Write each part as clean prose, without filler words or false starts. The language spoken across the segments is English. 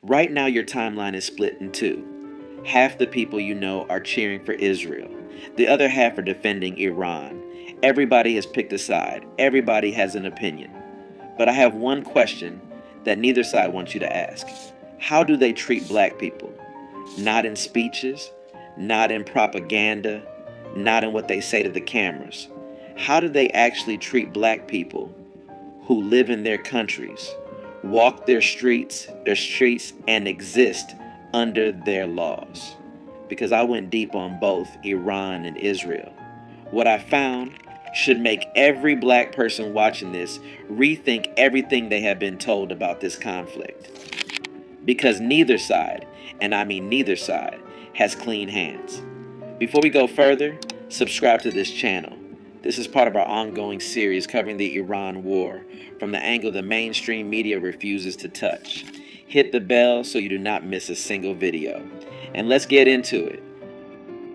Right now, your timeline is split in two. Half the people you know are cheering for Israel, the other half are defending Iran. Everybody has picked a side, everybody has an opinion. But I have one question that neither side wants you to ask. How do they treat black people? Not in speeches, not in propaganda, not in what they say to the cameras. How do they actually treat black people who live in their countries, walk their streets and exist under their laws? Because I went deep on both Iran and Israel. What I found should make every black person watching this rethink everything they have been told about this conflict. Because neither side, and I mean neither side, has clean hands. Before we go further, subscribe to this channel. This is part of our ongoing series covering the Iran war from the angle the mainstream media refuses to touch. Hit the bell so you do not miss a single video. And let's get into it.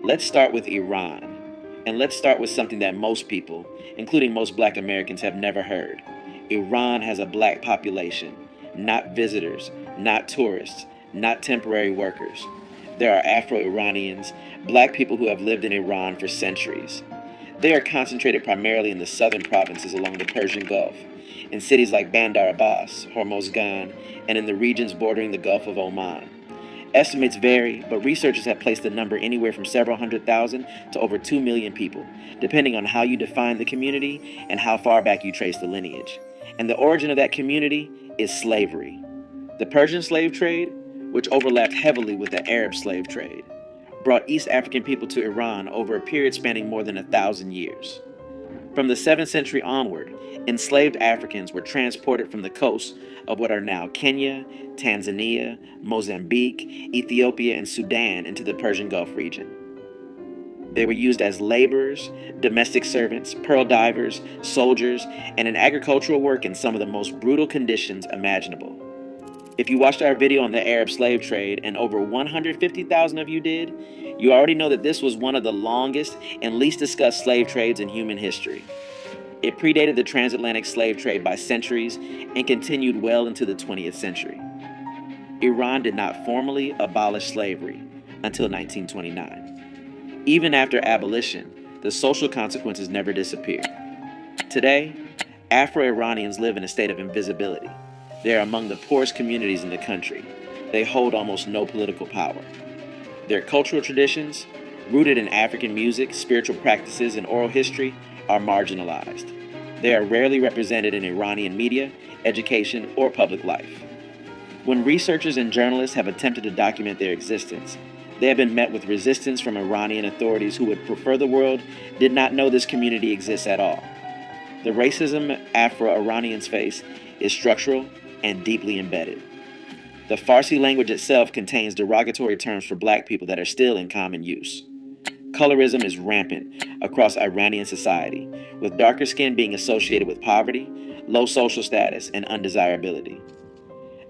Let's start with Iran. And let's start with something that most people, including most black Americans, have never heard. Iran has a black population, not visitors, not tourists, not temporary workers. There are Afro-Iranians, black people who have lived in Iran for centuries. They are concentrated primarily in the southern provinces along the Persian Gulf, in cities like Bandar Abbas, Hormozgan, and in the regions bordering the Gulf of Oman. Estimates vary, but researchers have placed the number anywhere from several 100,000 to over 2 million people, depending on how you define the community and how far back you trace the lineage. And the origin of that community is slavery. The Persian slave trade, which overlapped heavily with the Arab slave trade, brought East African people to Iran over a period spanning more than 1,000 years. From the 7th century onward, enslaved Africans were transported from the coasts of what are now Kenya, Tanzania, Mozambique, Ethiopia, and Sudan into the Persian Gulf region. They were used as laborers, domestic servants, pearl divers, soldiers, and in agricultural work in some of the most brutal conditions imaginable. If you watched our video on the Arab slave trade, and over 150,000 of you did, you already know that this was one of the longest and least discussed slave trades in human history. It predated the transatlantic slave trade by centuries and continued well into the 20th century. Iran did not formally abolish slavery until 1929. Even after abolition, the social consequences never disappeared. Today, Afro-Iranians live in a state of invisibility. They are among the poorest communities in the country. They hold almost no political power. Their cultural traditions, rooted in African music, spiritual practices, and oral history, are marginalized. They are rarely represented in Iranian media, education, or public life. When researchers and journalists have attempted to document their existence, they have been met with resistance from Iranian authorities who would prefer the world did not know this community exists at all. The racism Afro-Iranians face is structural and deeply embedded. The Farsi language itself contains derogatory terms for black people that are still in common use. Colorism is rampant across Iranian society, with darker skin being associated with poverty, low social status, and undesirability.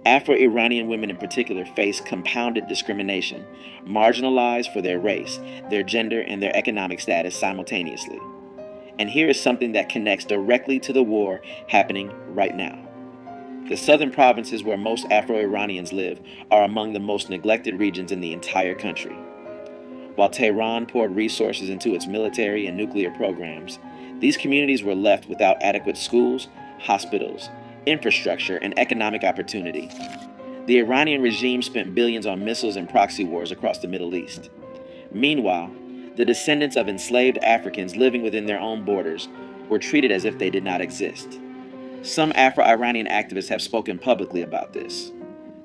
Afro-Iranian women in particular face compounded discrimination, marginalized for their race, their gender, and their economic status simultaneously. And here is something that connects directly to the war happening right now. The southern provinces where most Afro-Iranians live are among the most neglected regions in the entire country. While Tehran poured resources into its military and nuclear programs, these communities were left without adequate schools, hospitals, infrastructure, and economic opportunity. The Iranian regime spent billions on missiles and proxy wars across the Middle East. Meanwhile, the descendants of enslaved Africans living within their own borders were treated as if they did not exist. Some Afro-Iranian activists have spoken publicly about this.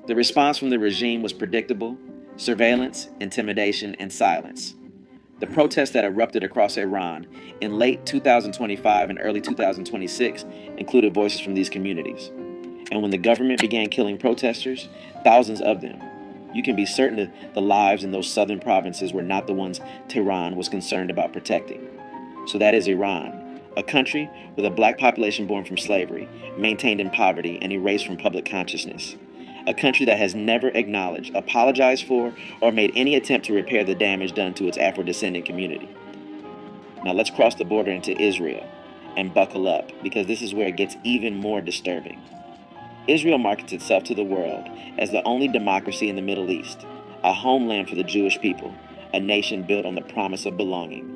The response from the regime was predictable: surveillance, intimidation, and silence. The protests that erupted across Iran in late 2025 and early 2026 included voices from these communities. And when the government began killing protesters, thousands of them, you can be certain that the lives in those southern provinces were not the ones Tehran was concerned about protecting. So that is Iran, a country with a black population born from slavery, maintained in poverty, and erased from public consciousness. A country that has never acknowledged, apologized for, or made any attempt to repair the damage done to its Afro-descendant community. Now let's cross the border into Israel and buckle up, because this is where it gets even more disturbing. Israel markets itself to the world as the only democracy in the Middle East, a homeland for the Jewish people, a nation built on the promise of belonging.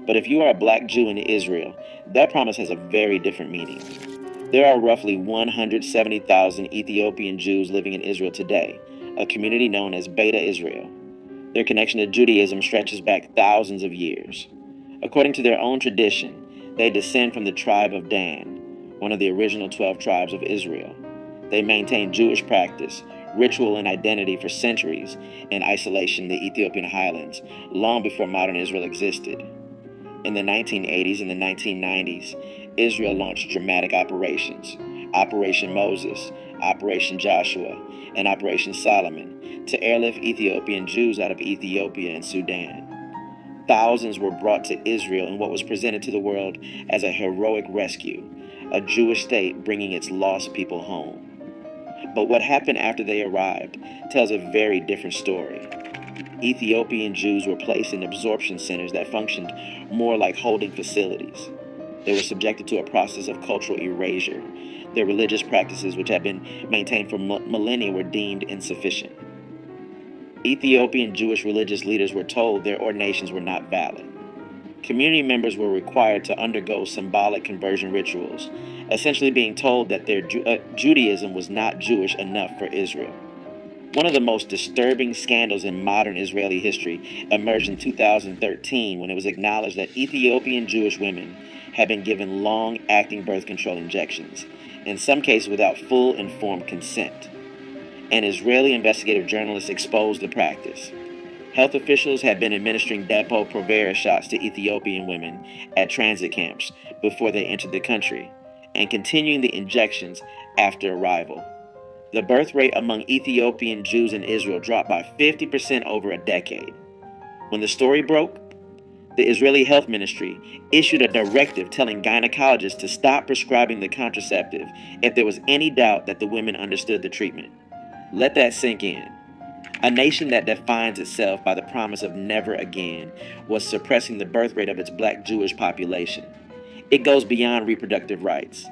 But if you are a black Jew in Israel, that promise has a very different meaning. There are roughly 170,000 Ethiopian Jews living in Israel today, a community known as Beta Israel. Their connection to Judaism stretches back thousands of years. According to their own tradition, they descend from the tribe of Dan, one of the original 12 tribes of Israel. They maintain Jewish practice, ritual, and identity for centuries in isolation in the Ethiopian highlands, long before modern Israel existed. In the 1980s and the 1990s, Israel launched dramatic operations, Operation Moses, Operation Joshua, and Operation Solomon, to airlift Ethiopian Jews out of Ethiopia and Sudan. Thousands were brought to Israel in what was presented to the world as a heroic rescue, a Jewish state bringing its lost people home. But what happened after they arrived tells a very different story. Ethiopian Jews were placed in absorption centers that functioned more like holding facilities. They were subjected to a process of cultural erasure. Their religious practices, which had been maintained for millennia, were deemed insufficient. Ethiopian Jewish religious leaders were told their ordinations were not valid. Community members were required to undergo symbolic conversion rituals, essentially being told that their Judaism was not Jewish enough for Israel. One of the most disturbing scandals in modern Israeli history emerged in 2013 when it was acknowledged that Ethiopian Jewish women had been given long-acting birth control injections, in some cases without full informed consent. An Israeli investigative journalist exposed the practice. Health officials had been administering Depo-Provera shots to Ethiopian women at transit camps before they entered the country, and continuing the injections after arrival. The birth rate among Ethiopian Jews in Israel dropped by 50% over a decade. When the story broke, the Israeli Health Ministry issued a directive telling gynecologists to stop prescribing the contraceptive if there was any doubt that the women understood the treatment. Let that sink in. A nation that defines itself by the promise of never again was suppressing the birth rate of its black Jewish population. It goes beyond reproductive rights.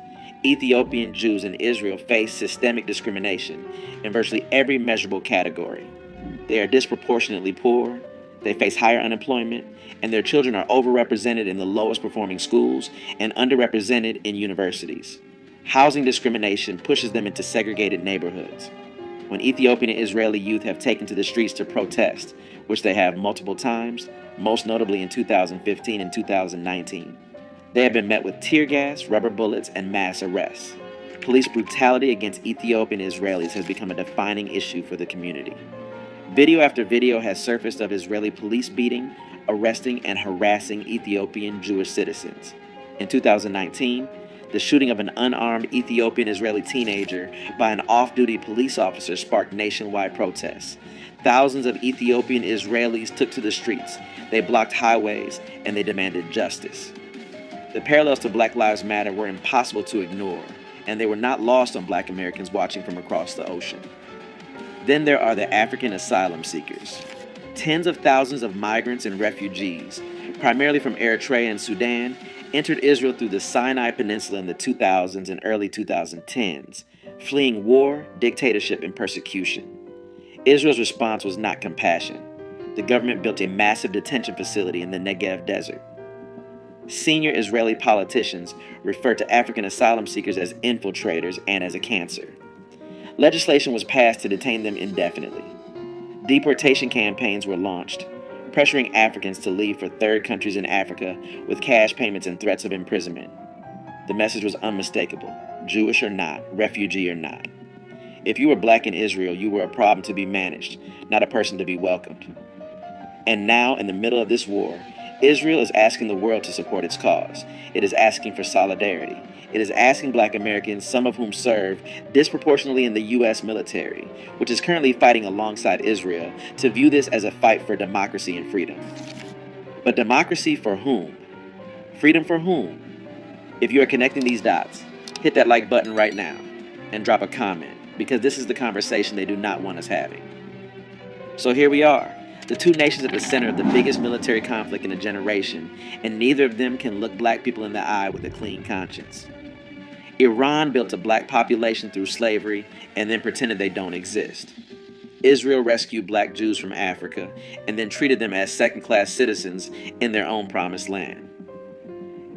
Ethiopian Jews in Israel face systemic discrimination in virtually every measurable category. They are disproportionately poor, they face higher unemployment, and their children are overrepresented in the lowest performing schools and underrepresented in universities. Housing discrimination pushes them into segregated neighborhoods. When Ethiopian and Israeli youth have taken to the streets to protest, which they have multiple times, most notably in 2015 and 2019, they have been met with tear gas, rubber bullets, and mass arrests. Police brutality against Ethiopian Israelis has become a defining issue for the community. Video after video has surfaced of Israeli police beating, arresting, and harassing Ethiopian Jewish citizens. In 2019, the shooting of an unarmed Ethiopian Israeli teenager by an off-duty police officer sparked nationwide protests. Thousands of Ethiopian Israelis took to the streets. They blocked highways, and they demanded justice. The parallels to Black Lives Matter were impossible to ignore, and they were not lost on Black Americans watching from across the ocean. Then there are the African asylum seekers. Tens of thousands of migrants and refugees, primarily from Eritrea and Sudan, entered Israel through the Sinai Peninsula in the 2000s and early 2010s, fleeing war, dictatorship, and persecution. Israel's response was not compassion. The government built a massive detention facility in the Negev desert. Senior Israeli politicians refer to African asylum seekers as infiltrators and as a cancer. Legislation was passed to detain them indefinitely. Deportation campaigns were launched, pressuring Africans to leave for third countries in Africa with cash payments and threats of imprisonment. The message was unmistakable: Jewish or not, refugee or not. If you were black in Israel, you were a problem to be managed, not a person to be welcomed. And now, in the middle of this war, Israel is asking the world to support its cause. It is asking for solidarity. It is asking Black Americans, some of whom serve disproportionately in the U.S. military, which is currently fighting alongside Israel, to view this as a fight for democracy and freedom. But democracy for whom? Freedom for whom? If you are connecting these dots, hit that like button right now and drop a comment, because this is the conversation they do not want us having. So here we are, the two nations at the center of the biggest military conflict in a generation, and neither of them can look black people in the eye with a clean conscience. Iran built a black population through slavery and then pretended they don't exist. Israel rescued black Jews from Africa and then treated them as second-class citizens in their own promised land.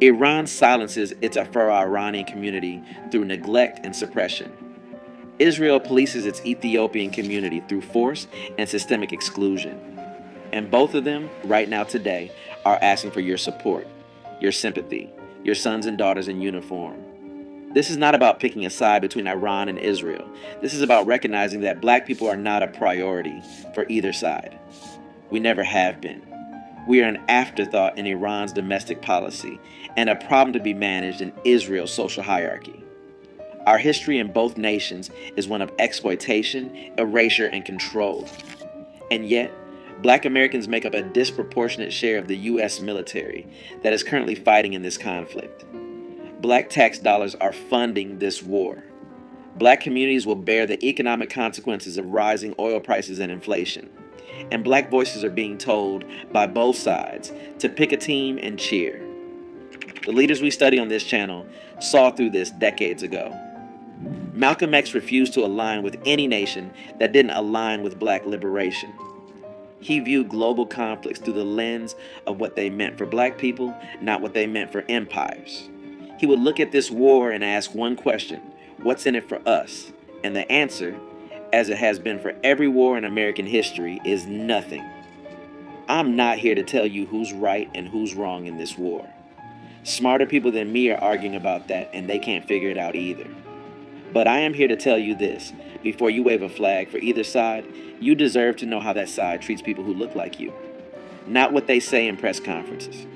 Iran silences its Afro-Iranian community through neglect and suppression. Israel polices its Ethiopian community through force and systemic exclusion. And both of them, right now today, are asking for your support, your sympathy, your sons and daughters in uniform. This is not about picking a side between Iran and Israel. This is about recognizing that black people are not a priority for either side. We never have been. We are an afterthought in Iran's domestic policy and a problem to be managed in Israel's social hierarchy. Our history in both nations is one of exploitation, erasure, and control. And yet, black Americans make up a disproportionate share of the U.S. military that is currently fighting in this conflict. Black tax dollars are funding this war. Black communities will bear the economic consequences of rising oil prices and inflation. And black voices are being told by both sides to pick a team and cheer. The leaders we study on this channel saw through this decades ago. Malcolm X refused to align with any nation that didn't align with black liberation. He viewed global conflicts through the lens of what they meant for black people, not what they meant for empires. He would look at this war and ask one question: what's in it for us? And the answer, as it has been for every war in American history, is nothing. I'm not here to tell you who's right and who's wrong in this war. Smarter people than me are arguing about that, and they can't figure it out either. But I am here to tell you this: before you wave a flag for either side, you deserve to know how that side treats people who look like you. Not what they say in press conferences.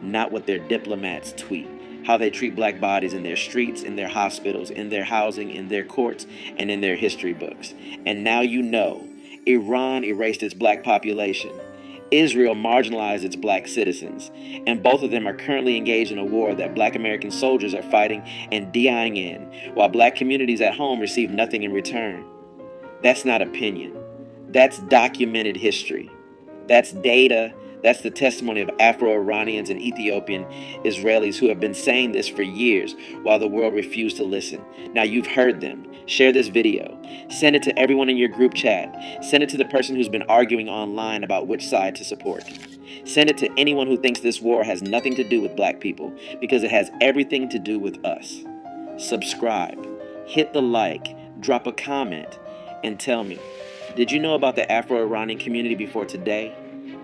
Not what their diplomats tweet. How they treat black bodies in their streets, in their hospitals, in their housing, in their courts, and in their history books. And now you know. Iran erased its black population. Israel marginalized its black citizens. And both of them are currently engaged in a war that black American soldiers are fighting and dying in, while black communities at home receive nothing in return. That's not opinion. That's documented history. That's data. That's the testimony of Afro-Iranians and Ethiopian Israelis who have been saying this for years while the world refused to listen. Now you've heard them. Share this video. Send it to everyone in your group chat. Send it to the person who's been arguing online about which side to support. Send it to anyone who thinks this war has nothing to do with black people, because it has everything to do with us. Subscribe. Hit the like. Drop a comment. And tell me, did you know about the Afro-Iranian community before today?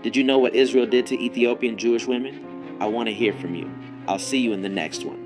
Did you know what Israel did to Ethiopian Jewish women? I want to hear from you. I'll see you in the next one.